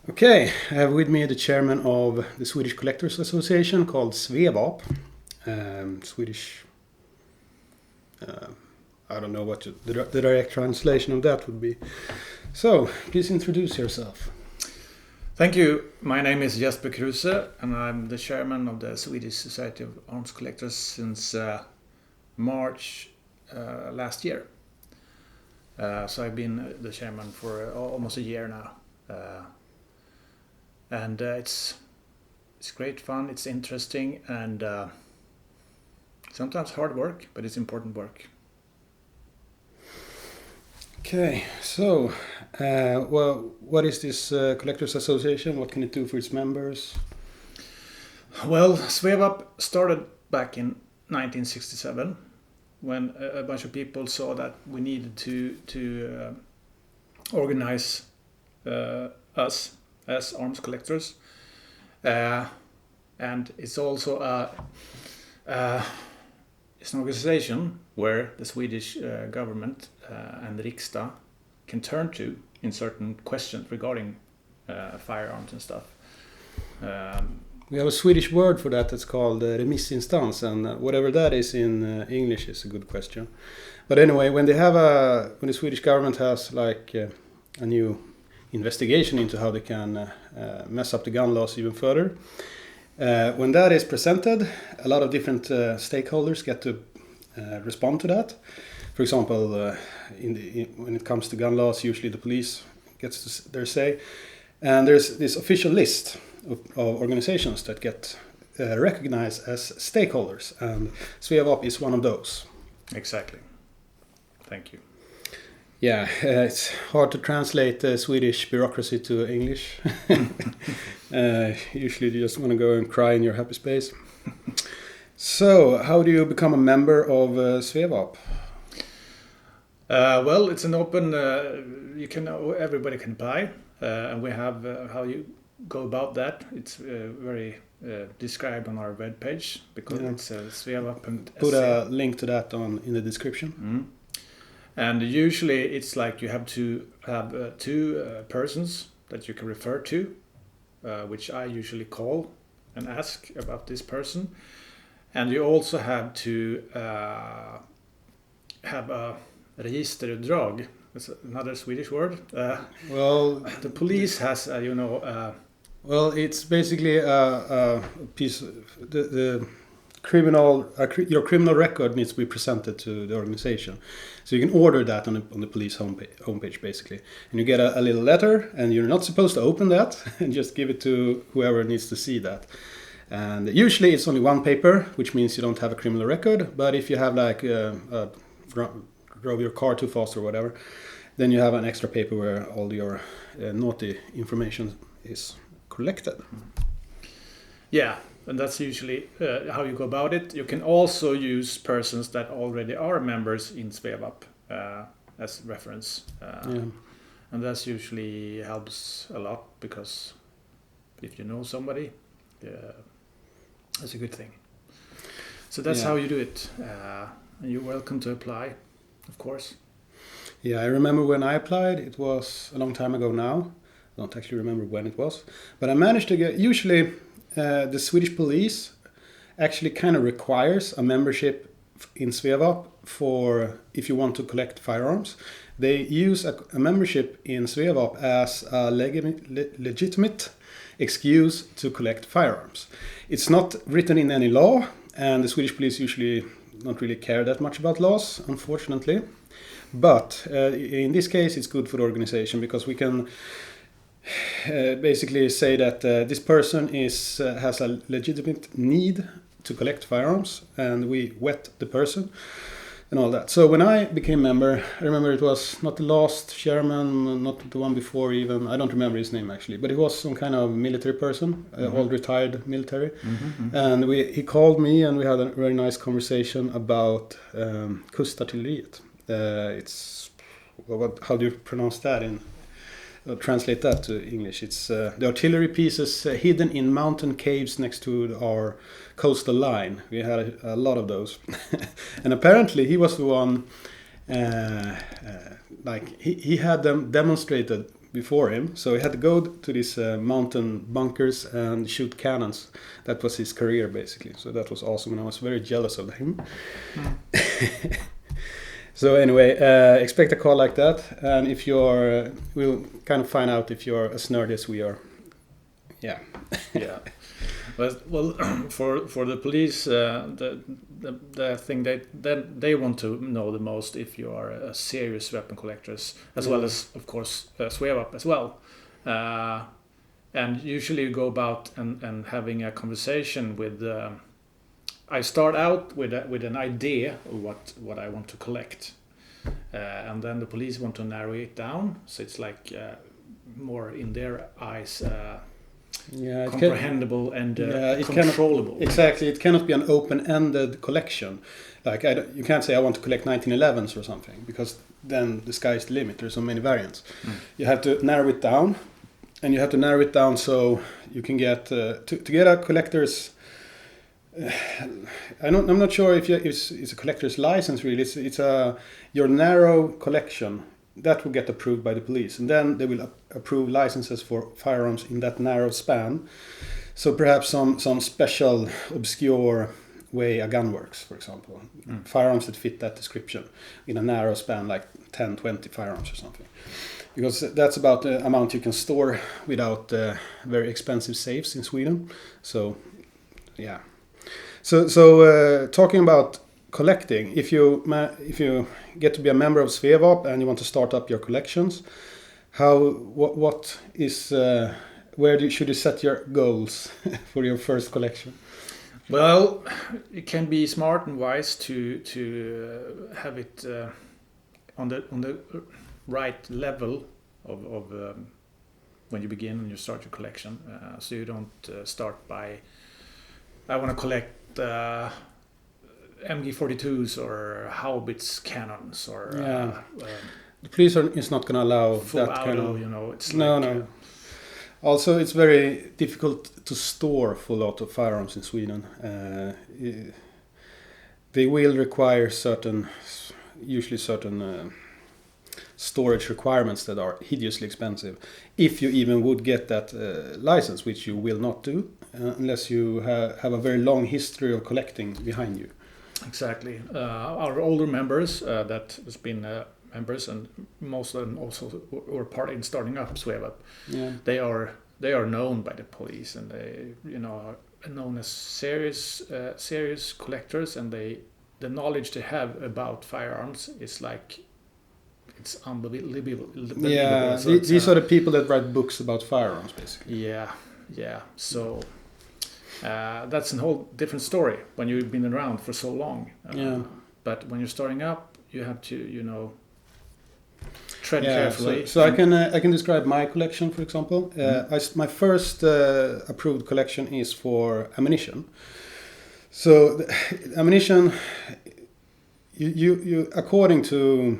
Okay, I have with me the chairman of the Swedish Collectors Association called SVEVAP. Swedish, I don't know what the direct translation of that would be. So, please introduce yourself. Thank you. My name is Jesper Kruse and I'm the chairman of the Swedish Society of Arms Collectors since March last year. So I've been the chairman for almost a year now. And it's great fun, it's interesting, and sometimes hard work, but it's important work. Okay, so, what is this Collectors Association? What can it do for its members? Well, SVEVAP started back in 1967 when a bunch of people saw that we needed to organize us as arms collectors, and it's also it's an organization where the Swedish government and the Riksdag can turn to in certain questions regarding firearms and stuff. We have a Swedish word for that that's called remissinstans, and whatever that is in English is a good question. But anyway, when the Swedish government has like a new investigation into how they can mess up the gun laws even further, when that is presented, a lot of different stakeholders get to respond to that. For example, when it comes to gun laws, usually the police gets their say, and there's this official list of organizations that get recognized as stakeholders, and SVEVAP is one of those. Exactly. Thank you. Yeah, it's hard to translate Swedish bureaucracy to English. Usually you just want to go and cry in your happy space. So, how do you become a member of SVEVAP? Well, it's an open. Everybody can buy, and we have how you go about that. It's very described on our webpage because it's SVEVAP and put a link to that in the description. Mm-hmm. And usually it's like you have to have two persons that you can refer to, which I usually call and ask about this person. And you also have to have a registerutdrag. That's another Swedish word. Well, the police has, well, it's basically a piece. The your criminal record needs to be presented to the organization, so you can order that on the police homepage basically, and you get a little letter, and you're not supposed to open that and just give it to whoever needs to see that. And usually it's only one paper, which means you don't have a criminal record. But if you have like drove your car too fast or whatever, then you have an extra paper where all your naughty information is collected. Yeah. And that's usually how you go about it. You can also use persons that already are members in SVEVAP as reference. And that usually helps a lot because if you know somebody, that's a good thing. So that's how you do it. And you're welcome to apply, of course. Yeah, I remember when I applied, it was a long time ago now. I don't actually remember when it was. But I managed to get, usually the Swedish police actually kind of requires a membership in SVEVAP for if you want to collect firearms. They use a membership in SVEVAP as a legitimate excuse to collect firearms. It's not written in any law, and the Swedish police usually don't really care that much about laws, unfortunately. But in this case, it's good for the organization because we can basically say that this person has a legitimate need to collect firearms, and we vet the person and all that. So when I became member, I remember it was not the last chairman, not the one before even, I don't remember his name actually, but he was some kind of military person, all retired military. And he called me and we had a very nice conversation about kustartilleriet. How do you pronounce that translate that to English? It's the artillery pieces hidden in mountain caves next to our coastal line. We had a lot of those. And apparently he was the one, he had them demonstrated before him. So he had to go to these mountain bunkers and shoot cannons. That was his career, basically. So that was awesome, and I was very jealous of him. So anyway, expect a call like that, and if you're, we'll kind of find out if you're as nerdy as we are. Yeah. Yeah. Well, for the police, the thing that they want to know the most if you are a serious weapon collectors, as well as of course SVEVAP as well, and usually you go about and having a conversation with. I start out with an idea of what I want to collect, and then the police want to narrow it down, so it's like more in their eyes. Comprehensible and controllable. Exactly, it cannot be an open-ended collection. Like you can't say I want to collect 1911s or something, because then the sky's the limit. There's so many variants. You have to narrow it down, and you have to narrow it down so you can get to get a collector's. I'm not sure if it's a collector's license really. It's your narrow collection. That will get approved by the police, and then they will approve licenses for firearms in that narrow span. So perhaps some special obscure way a gun works, for example. Firearms that fit that description in a narrow span, like 10, 20 firearms or something. Because that's about the amount you can store without very expensive safes in Sweden. So, yeah. So talking about collecting, if you get to be a member of SVEVAP and you want to start up your collections, what is where should you set your goals for your first collection? Well, it can be smart and wise to have it on the right level of when you begin and you start your collection, so you don't start by I want to collect MG42s or Haubitz cannons or the police is not going to allow full that auto, kind of. It's No. Also, it's very difficult to store full auto firearms in Sweden. They will require usually certain storage requirements that are hideously expensive. If you even would get that license, which you will not do unless you have a very long history of collecting behind you. Exactly. Our older members that has been members, and most of them also were part in starting up SVEVAP. Yeah. They are known by the police, and they are known as serious collectors, and the knowledge they have about firearms is like it's unbelievable. Yeah, So these are the people that write books about firearms, basically. Yeah. So. That's a whole different story when you've been around for so long. But when you're starting up, you have to, tread carefully. So I can describe my collection, for example. My first approved collection is for ammunition. So the ammunition, you according to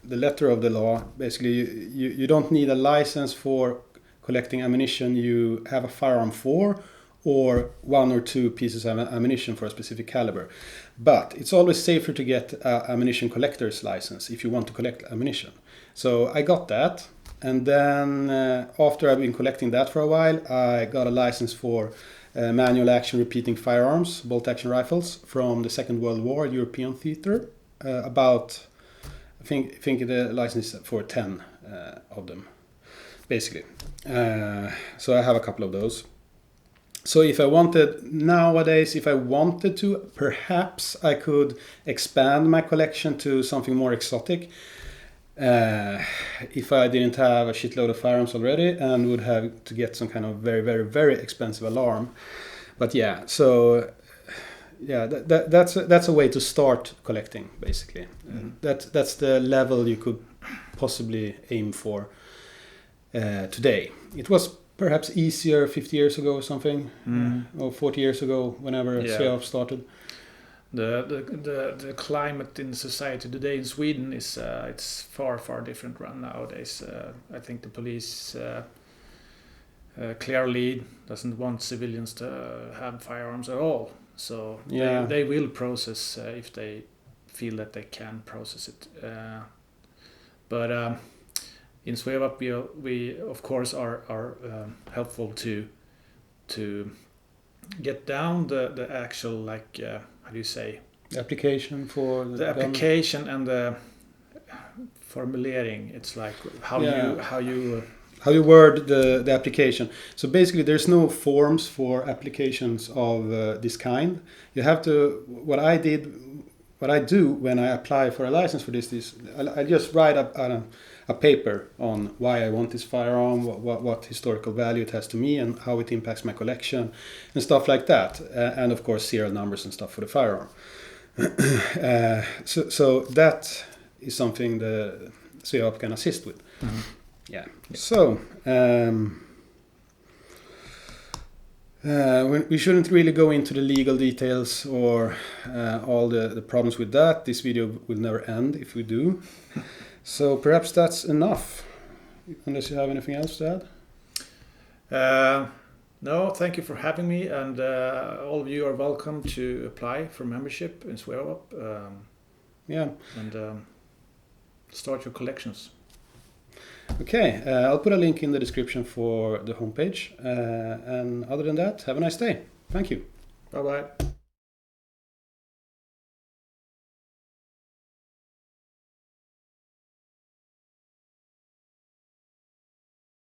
the letter of the law, basically you don't need a license for collecting ammunition you have a firearm for, or one or two pieces of ammunition for a specific caliber. But it's always safer to get an ammunition collector's license if you want to collect ammunition. So I got that, and then after I've been collecting that for a while, I got a license for manual action repeating firearms, bolt action rifles from the Second World War, European theater. I think the license is for 10 of them, basically. So I have a couple of those. So if I wanted to, perhaps I could expand my collection to something more exotic. If I didn't have a shitload of firearms already and would have to get some kind of very, very, very expensive alarm. But yeah, so yeah, that's a way to start collecting, basically. That's the level you could possibly aim for today. It was perhaps easier 50 years ago or something, or 40 years ago, whenever SVEVAP started. The climate in society today in Sweden is it's far different nowadays. I think the police clearly doesn't want civilians to have firearms at all. So they will process if they feel that they can process it. But in SVEVAP we of course are helpful to get down the actual like how do you say, application for the application and the formulering. It's like how you word the application. So basically there's no forms for applications of this kind. You have to, what I do when I apply for a license for this is I just write up a paper on why I want this firearm, what historical value it has to me, and how it impacts my collection and stuff like that, and of course serial numbers and stuff for the firearm. So that is something the SVEVAP can assist with. Mm-hmm. Yeah. So we shouldn't really go into the legal details or all the problems with that. This video will never end if we do. So perhaps that's enough, unless you have anything else to add. No, thank you for having me, and all of you are welcome to apply for membership in SVEVAP. And start your collections. Okay, I'll put a link in the description for the homepage. And other than that, have a nice day. Thank you. Bye-bye.